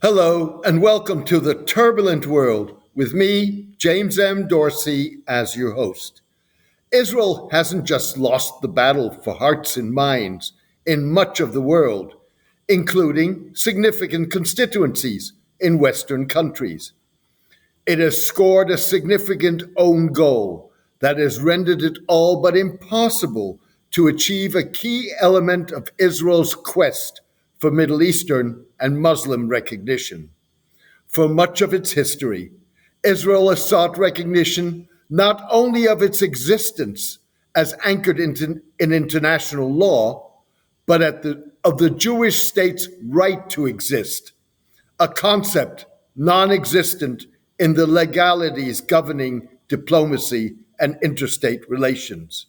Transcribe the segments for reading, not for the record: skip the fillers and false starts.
Hello, and welcome to the Turbulent World with me, James M. Dorsey, as your host. Israel hasn't just lost the battle for hearts and minds in much of the world, including significant constituencies in Western countries. It has scored a significant own goal that has rendered it all but impossible to achieve a key element of Israel's quest for Middle Eastern and Muslim recognition. For much of its history, Israel has sought recognition not only of its existence as anchored in international law, but of the Jewish state's right to exist, a concept non existent in the legalities governing diplomacy and interstate relations.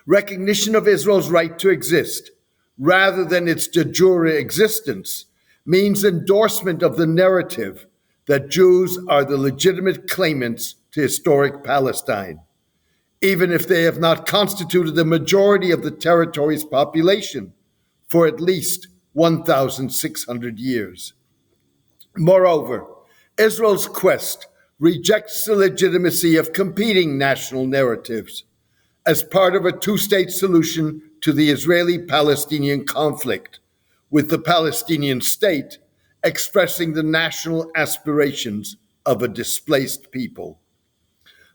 Recognition of Israel's right to exist, rather than its de jure existence, means endorsement of the narrative that Jews are the legitimate claimants to historic Palestine, even if they have not constituted the majority of the territory's population for at least 1,600 years. Moreover, Israel's quest rejects the legitimacy of competing national narratives as part of a two-state solution to the Israeli-Palestinian conflict, with the Palestinian state expressing the national aspirations of a displaced people.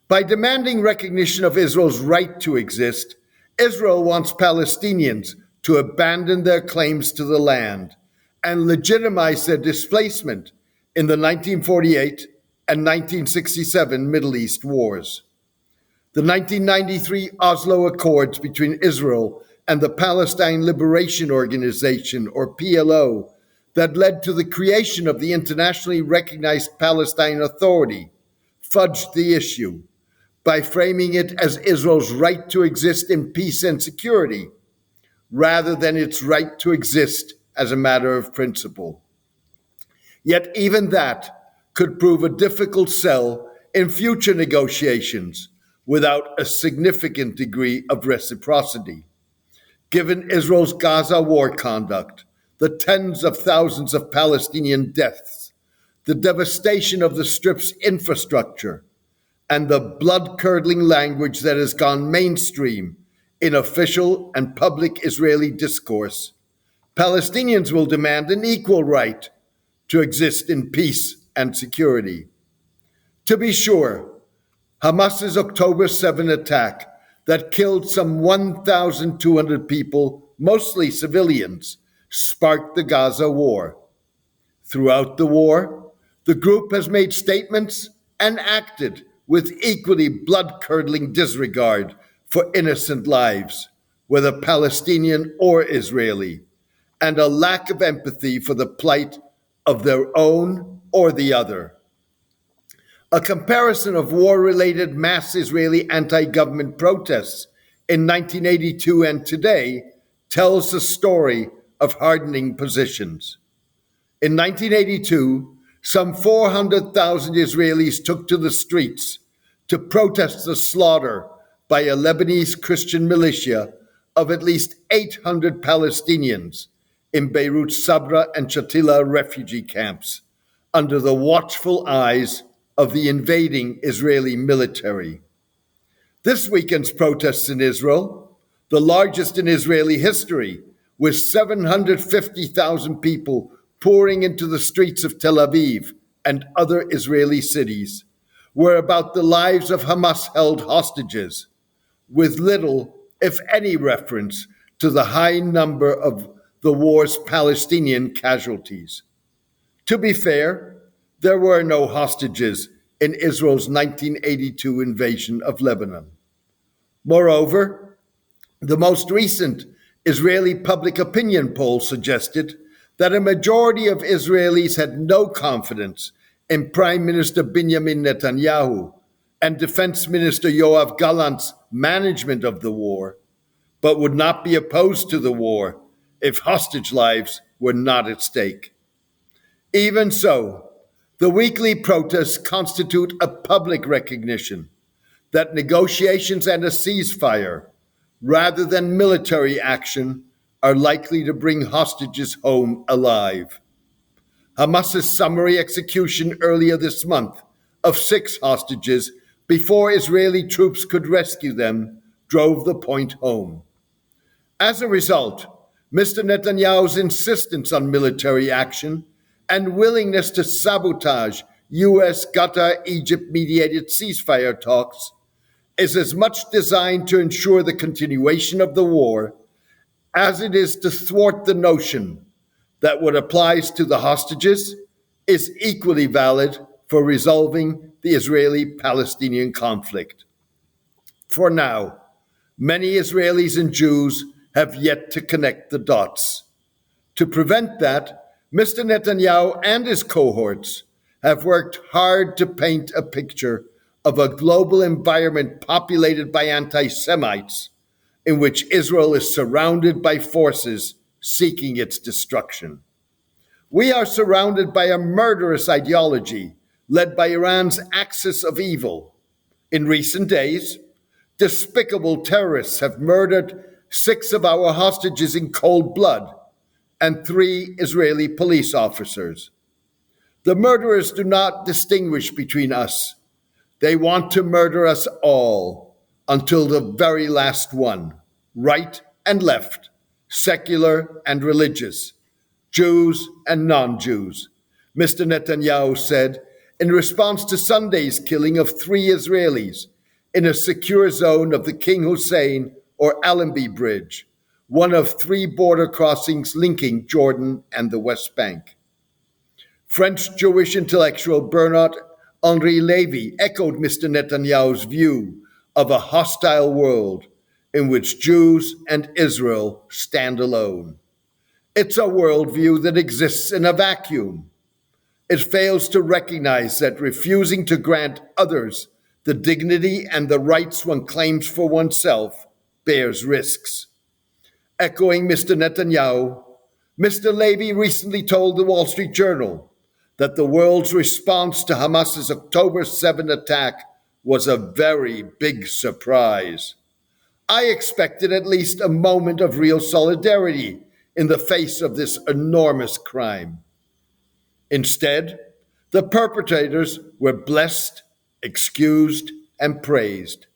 By demanding recognition of Israel's right to exist, Israel wants Palestinians to abandon their claims to the land and legitimize their displacement in the 1948 and 1967 Middle East wars. The 1993 Oslo Accords between Israel and the Palestine Liberation Organization, or PLO, that led to the creation of the internationally recognized Palestine Authority, fudged the issue by framing it as Israel's right to exist in peace and security, rather than its right to exist as a matter of principle. Yet even that could prove a difficult sell in future negotiations without a significant degree of reciprocity. Given Israel's Gaza war conduct, the tens of thousands of Palestinian deaths, the devastation of the Strip's infrastructure, and the blood-curdling language that has gone mainstream in official and public Israeli discourse, Palestinians will demand an equal right to exist in peace and security. To be sure, Hamas's October 7 attack that killed some 1,200 people, mostly civilians, sparked the Gaza war. Throughout the war, the group has made statements and acted with equally blood-curdling disregard for innocent lives, whether Palestinian or Israeli, and a lack of empathy for the plight of their own or the other. A comparison of war-related mass Israeli anti-government protests in 1982 and today tells the story of hardening positions. In 1982, some 400,000 Israelis took to the streets to protest the slaughter by a Lebanese Christian militia of at least 800 Palestinians in Beirut's Sabra and Shatila refugee camps under the watchful eyes of the invading Israeli military. This weekend's protests in Israel, the largest in Israeli history, with 750,000 people pouring into the streets of Tel Aviv and other Israeli cities, were about the lives of Hamas-held hostages, with little, if any, reference to the high number of the war's Palestinian casualties. To be fair, there were no hostages in Israel's 1982 invasion of Lebanon. Moreover, the most recent Israeli public opinion poll suggested that a majority of Israelis had no confidence in Prime Minister Benjamin Netanyahu and Defense Minister Yoav Gallant's management of the war, but would not be opposed to the war if hostage lives were not at stake. Even so, the weekly protests constitute a public recognition that negotiations and a ceasefire, rather than military action, are likely to bring hostages home alive. Hamas's summary execution earlier this month of 6 hostages before Israeli troops could rescue them drove the point home. As a result, Mr. Netanyahu's insistence on military action and willingness to sabotage US Qatar Egypt mediated ceasefire talks is as much designed to ensure the continuation of the war as it is to thwart the notion that what applies to the hostages is equally valid for resolving the Israeli Palestinian conflict. For now, many Israelis and Jews have yet to connect the dots. To prevent that, Mr. Netanyahu and his cohorts have worked hard to paint a picture of a global environment populated by anti Semites in which Israel is surrounded by forces seeking its destruction. We are surrounded by a murderous ideology led by Iran's axis of evil. In recent days, despicable terrorists have murdered 6 of our hostages in cold blood and 3 Israeli police officers. The murderers do not distinguish between us. They want to murder us all until the very last one, right and left, secular and religious, Jews and non-Jews. Mr. Netanyahu said in response to Sunday's killing of 3 Israelis in a secure zone of the King Hussein or Allenby Bridge, one of 3 border crossings linking Jordan and the West Bank. French Jewish intellectual Bernard-Henri Lévy echoed Mr. Netanyahu's view of a hostile world in which Jews and Israel stand alone. It's a worldview that exists in a vacuum. It fails to recognize that refusing to grant others the dignity and the rights one claims for oneself bears risks. Echoing Mr. Netanyahu, Mr. Lévy recently told the Wall Street Journal that the world's response to Hamas's October 7 attack was a very big surprise. I expected at least a moment of real solidarity in the face of this enormous crime. Instead, the perpetrators were blessed, excused, and praised.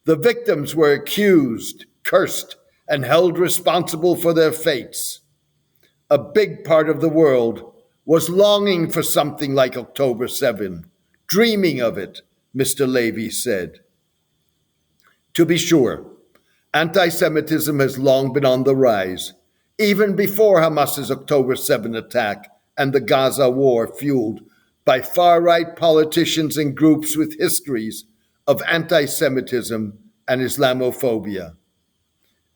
The victims were accused, cursed, and held responsible for their fates. A big part of the world was longing for something like October 7, dreaming of it, Mr. Lévy said. To be sure, anti-Semitism has long been on the rise, even before Hamas's October 7 attack and the Gaza war fueled by far-right politicians and groups with histories of anti-Semitism and Islamophobia.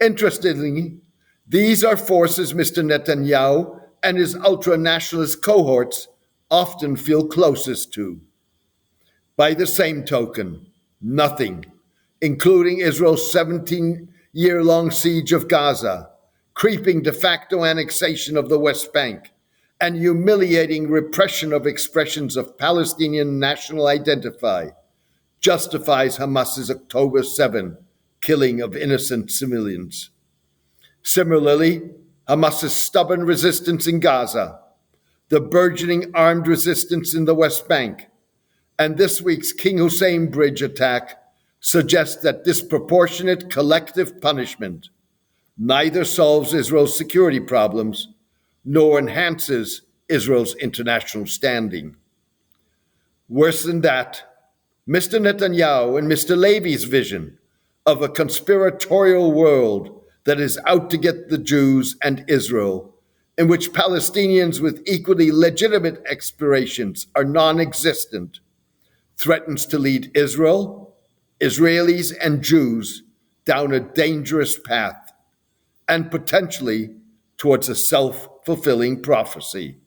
Interestingly, these are forces Mr. Netanyahu and his ultra-nationalist cohorts often feel closest to. By the same token, nothing, including Israel's 17-year-long siege of Gaza, creeping de facto annexation of the West Bank, and humiliating repression of expressions of Palestinian national identity, justifies Hamas's October 7 killing of innocent civilians. Similarly, Hamas's stubborn resistance in Gaza, the burgeoning armed resistance in the West Bank, and this week's King Hussein Bridge attack suggest that disproportionate collective punishment neither solves Israel's security problems nor enhances Israel's international standing. Worse than that, Mr. Netanyahu and Mr. Lévy's vision of a conspiratorial world that is out to get the Jews and Israel, in which Palestinians with equally legitimate aspirations are non-existent, threatens to lead Israel, Israelis, and Jews down a dangerous path and potentially towards a self-fulfilling prophecy.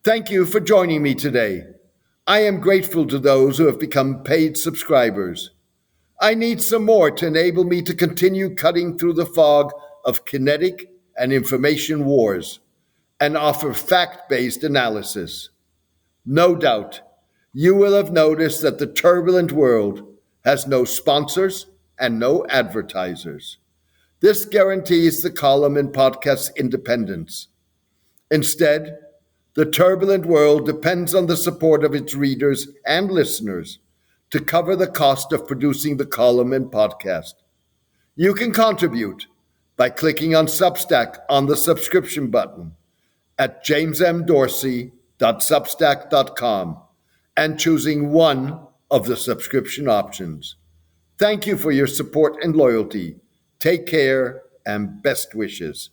Thank you for joining me today. I am grateful to those who have become paid subscribers. I need some more to enable me to continue cutting through the fog of kinetic and information wars and offer fact-based analysis. No doubt, you will have noticed that the turbulent world has no sponsors and no advertisers. This guarantees the column and podcast's independence. Instead, The Turbulent World depends on the support of its readers and listeners to cover the cost of producing the column and podcast. You can contribute by clicking on Substack on the subscription button at jamesmdorsey.substack.com and choosing one of the subscription options. Thank you for your support and loyalty. Take care and best wishes.